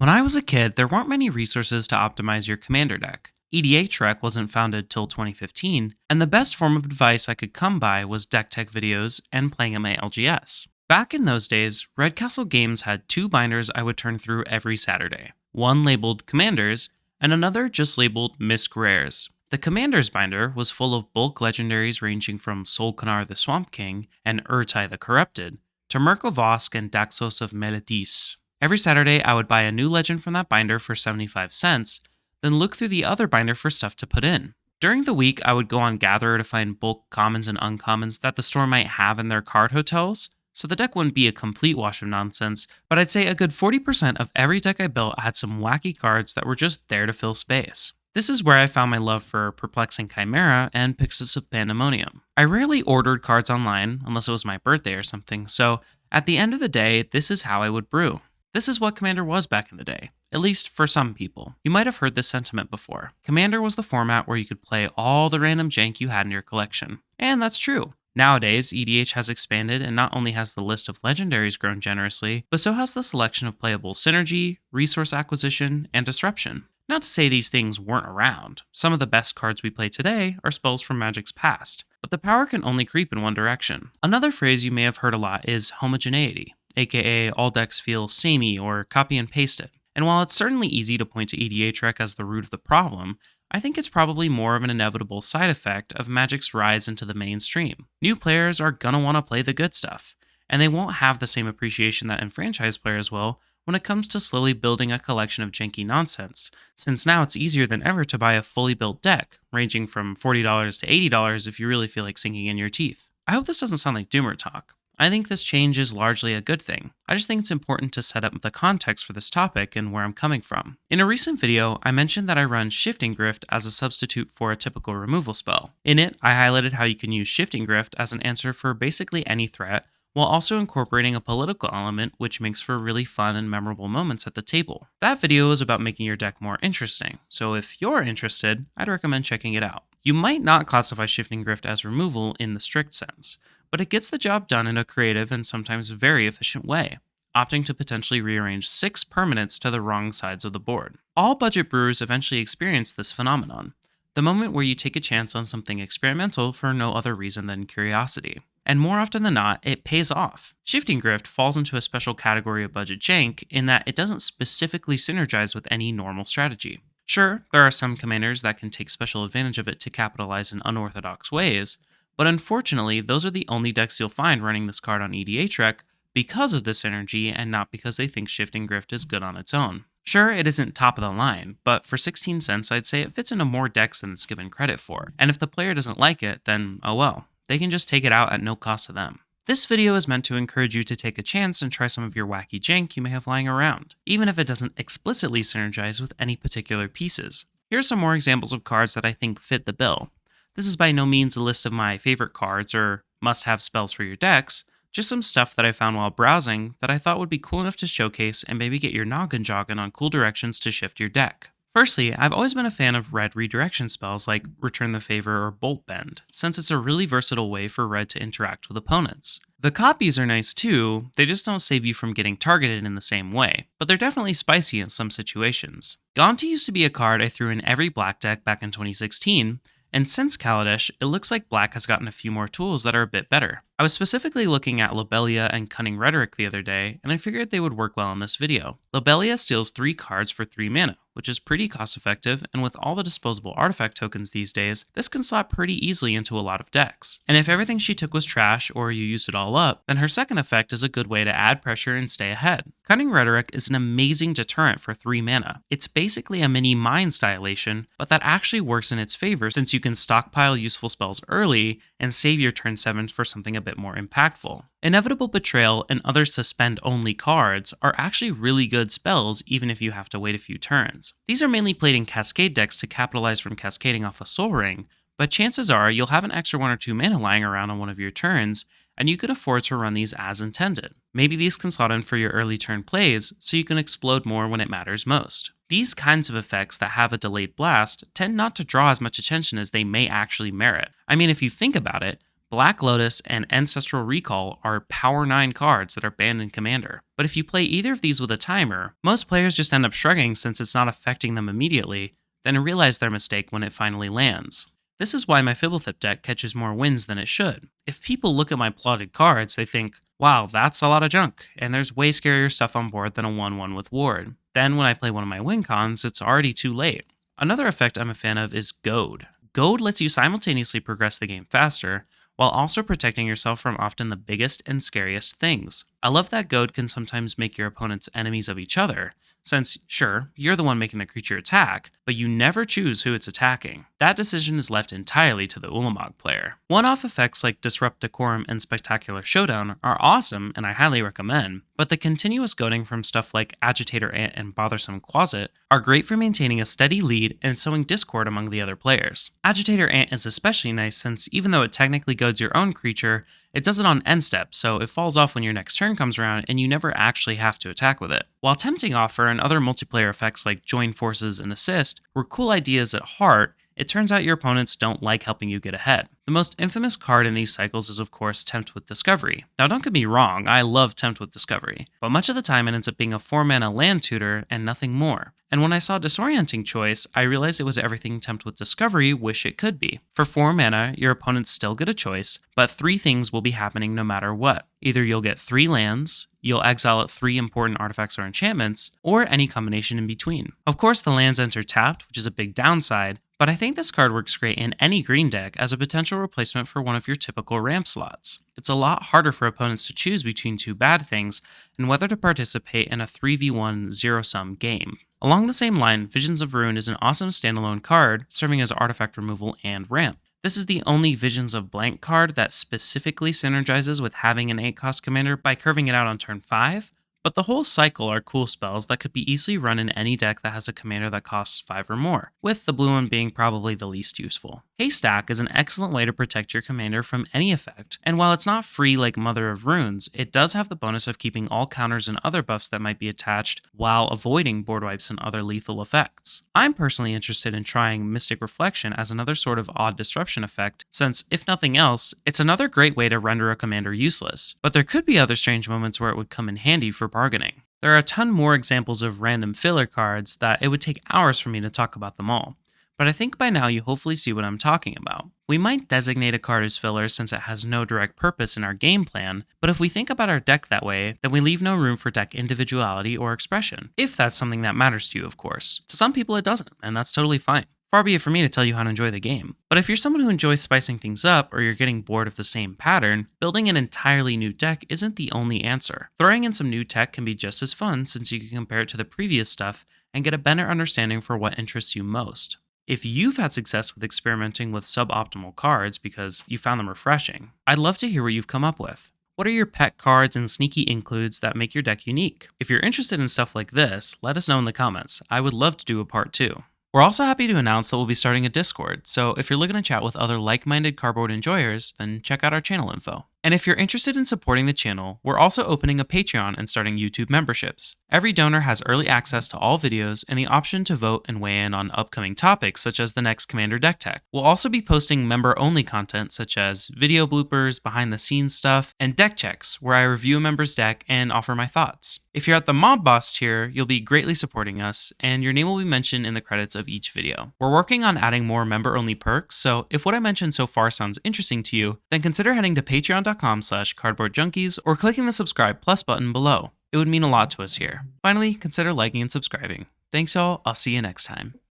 When I was a kid, there weren't many resources to optimize your commander deck. EDH wasn't founded till 2015, and the best form of advice I could come by was deck tech videos and playing at my LGS. Back in those days, Red Castle Games had two binders I would turn through every Saturday. One labeled Commanders, and another just labeled Misc Rares. The Commanders binder was full of bulk legendaries ranging from Solkanar the Swamp King and Urtai the Corrupted, to Murkovosk and Daxos of Meletis. Every Saturday, I would buy a new legend from that binder for 75 cents, then look through the other binder for stuff to put in. During the week, I would go on Gatherer to find bulk commons and uncommons that the store might have in their card hotels, so the deck wouldn't be a complete wash of nonsense, but I'd say a good 40% of every deck I built had some wacky cards that were just there to fill space. This is where I found my love for Perplexing Chimera and Pyxis of Pandemonium. I rarely ordered cards online, unless it was my birthday or something, so at the end of the day, this is how I would brew. This is what Commander was back in the day, at least for some people. You might have heard this sentiment before. Commander was the format where you could play all the random jank you had in your collection. And that's true. Nowadays, EDH has expanded and not only has the list of legendaries grown generously, but so has the selection of playable synergy, resource acquisition, and disruption. Not to say these things weren't around. Some of the best cards we play today are spells from Magic's past, but the power can only creep in one direction. Another phrase you may have heard a lot is homogeneity, aka all decks feel samey or copy and paste it. And while it's certainly easy to point to EDH as the root of the problem, I think it's probably more of an inevitable side effect of Magic's rise into the mainstream. New players are gonna want to play the good stuff, and they won't have the same appreciation that enfranchised players will when it comes to slowly building a collection of janky nonsense, since now it's easier than ever to buy a fully built deck, ranging from $40 to $80 if you really feel like sinking in your teeth. I hope this doesn't sound like doomer talk. I think this change is largely a good thing. I just think it's important to set up the context for this topic and where I'm coming from. In a recent video, I mentioned that I run Shifting Grift as a substitute for a typical removal spell. In it, I highlighted how you can use Shifting Grift as an answer for basically any threat, while also incorporating a political element which makes for really fun and memorable moments at the table. That video is about making your deck more interesting, so if you're interested, I'd recommend checking it out. You might not classify Shifting Grift as removal in the strict sense, but it gets the job done in a creative and sometimes very efficient way, opting to potentially rearrange 6 permanents to the wrong sides of the board. All budget brewers eventually experience this phenomenon, the moment where you take a chance on something experimental for no other reason than curiosity. And more often than not, it pays off. Shifting Grift falls into a special category of budget jank in that it doesn't specifically synergize with any normal strategy. Sure, there are some commanders that can take special advantage of it to capitalize in unorthodox ways, but unfortunately, those are the only decks you'll find running this card on EDH because of this synergy and not because they think Shifting Grift is good on its own. Sure, it isn't top of the line, but for 16 cents, I'd say it fits into more decks than it's given credit for. And if the player doesn't like it, then oh well. They can just take it out at no cost to them. This video is meant to encourage you to take a chance and try some of your wacky jank you may have lying around, even if it doesn't explicitly synergize with any particular pieces. Here are some more examples of cards that I think fit the bill. This is by no means a list of my favorite cards or must-have spells for your decks, just some stuff that I found while browsing that I thought would be cool enough to showcase and maybe get your noggin jogging on cool directions to shift your deck. Firstly, I've always been a fan of red redirection spells like Return the Favor or Bolt Bend, since it's a really versatile way for red to interact with opponents. The copies are nice too, they just don't save you from getting targeted in the same way, but they're definitely spicy in some situations. Gonti used to be a card I threw in every black deck back in 2016, and since Kaladesh, it looks like black has gotten a few more tools that are a bit better. I was specifically looking at Lobelia and Cunning Rhetoric the other day, and I figured they would work well in this video. Lobelia steals 3 cards for 3 mana, which is pretty cost effective, and with all the disposable artifact tokens these days, this can slot pretty easily into a lot of decks. And if everything she took was trash, or you used it all up, then her second effect is a good way to add pressure and stay ahead. Cunning Rhetoric is an amazing deterrent for 3 mana. It's basically a mini Mind Stylation, but that actually works in its favor since you can stockpile useful spells early and save your turn 7s for something a bit more impactful. Inevitable Betrayal and other suspend-only cards are actually really good spells even if you have to wait a few turns. These are mainly played in Cascade decks to capitalize from cascading off a Soul Ring, but chances are you'll have an extra 1 or 2 mana lying around on one of your turns, and you can afford to run these as intended. Maybe these can slot in for your early turn plays, so you can explode more when it matters most. These kinds of effects that have a delayed blast tend not to draw as much attention as they may actually merit. I mean, if you think about it, Black Lotus and Ancestral Recall are Power 9 cards that are banned in Commander. But if you play either of these with a timer, most players just end up shrugging since it's not affecting them immediately, then realize their mistake when it finally lands. This is why my Fibblethip deck catches more wins than it should. If people look at my plotted cards, they think, wow, that's a lot of junk, and there's way scarier stuff on board than a 1/1 with Ward. Then when I play one of my win cons, it's already too late. Another effect I'm a fan of is Goad. Goad lets you simultaneously progress the game faster, while also protecting yourself from often the biggest and scariest things. I love that Goad can sometimes make your opponents enemies of each other, since, sure, you're the one making the creature attack, but you never choose who it's attacking. That decision is left entirely to the Ulamog player. One-off effects like Disrupt Decorum and Spectacular Showdown are awesome and I highly recommend, but the continuous goading from stuff like Agitator Ant and Bothersome Closet are great for maintaining a steady lead and sowing discord among the other players. Agitator Ant is especially nice since even though it technically goads your own creature, it does it on end step, so it falls off when your next turn comes around and you never actually have to attack with it. While Tempting Offer and other multiplayer effects like Join Forces and Assist were cool ideas at heart, it turns out your opponents don't like helping you get ahead. The most infamous card in these cycles is of course Tempt with Discovery. Now don't get me wrong, I love Tempt with Discovery, but much of the time it ends up being a 4-mana land tutor and nothing more. And when I saw Disorienting Choice, I realized it was everything Tempt with Discovery wish it could be. For 4 mana, your opponents still get a choice, but 3 things will be happening no matter what. Either you'll get 3 lands, you'll exile 3 important artifacts or enchantments, or any combination in between. Of course, the lands enter tapped, which is a big downside, but I think this card works great in any green deck as a potential replacement for one of your typical ramp slots. It's a lot harder for opponents to choose between 2 bad things and whether to participate in a 3v1 zero-sum game. Along the same line, Visions of Ruin is an awesome standalone card, serving as artifact removal and ramp. This is the only Visions of Blank card that specifically synergizes with having an 8-cost commander by curving it out on turn 5, but the whole cycle are cool spells that could be easily run in any deck that has a commander that costs 5 or more, with the blue one being probably the least useful. Haystack is an excellent way to protect your commander from any effect, and while it's not free like Mother of Runes, it does have the bonus of keeping all counters and other buffs that might be attached while avoiding board wipes and other lethal effects. I'm personally interested in trying Mystic Reflection as another sort of odd disruption effect, since, if nothing else, it's another great way to render a commander useless, but there could be other strange moments where it would come in handy for bargaining. There are a ton more examples of random filler cards that it would take hours for me to talk about them all, but I think by now you hopefully see what I'm talking about. We might designate a card as filler since it has no direct purpose in our game plan, but if we think about our deck that way, then we leave no room for deck individuality or expression, if that's something that matters to you, of course. To some people it doesn't, and that's totally fine. Far be it for me to tell you how to enjoy the game. But if you're someone who enjoys spicing things up, or you're getting bored of the same pattern, building an entirely new deck isn't the only answer. Throwing in some new tech can be just as fun since you can compare it to the previous stuff and get a better understanding for what interests you most. If you've had success with experimenting with suboptimal cards because you found them refreshing, I'd love to hear what you've come up with. What are your pet cards and sneaky includes that make your deck unique? If you're interested in stuff like this, let us know in the comments. I would love to do a part 2. We're also happy to announce that we'll be starting a Discord, so if you're looking to chat with other like-minded cardboard enjoyers, then check out our channel info. And if you're interested in supporting the channel, we're also opening a Patreon and starting YouTube memberships. Every donor has early access to all videos and the option to vote and weigh in on upcoming topics such as the next Commander deck tech. We'll also be posting member-only content such as video bloopers, behind-the-scenes stuff, and deck checks where I review a member's deck and offer my thoughts. If you're at the Mob Boss tier, you'll be greatly supporting us, and your name will be mentioned in the credits of each video. We're working on adding more member-only perks, so if what I mentioned so far sounds interesting to you, then consider heading to patreon.com/cardboardjunkies or clicking the subscribe plus button below. It would mean a lot to us here. Finally, consider liking and subscribing. Thanks y'all, I'll see you next time.